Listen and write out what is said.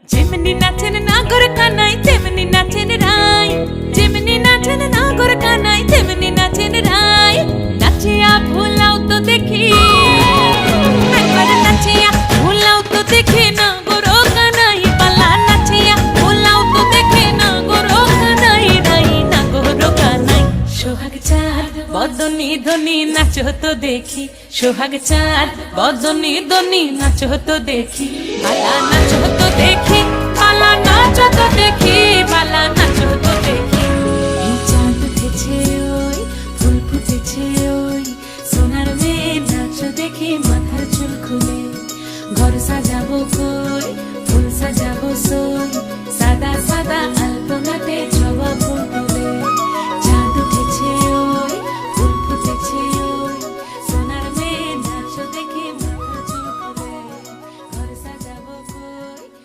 যেমনি নাচেন নাগর কানাই তেমনি নাচেন রাই, যেমনি নাচেন নাগর কানাই তেমনি নাচেন রাই। নাচিয়া ভোলাও তো দেখি, একবার নাচিয়া ভোলাও তো দেখি নাগর কানাই পালা। নাচিয়া ভোলাও তো দেখি নাগর কানাই রাই, নাগর কানাই। সোহাগ চাঁদ বদনি ধনি নাচো তো দেখি, সোহাগ চাঁদ বদনি ধনি নাচো তো দেখি, পালা নাচো তো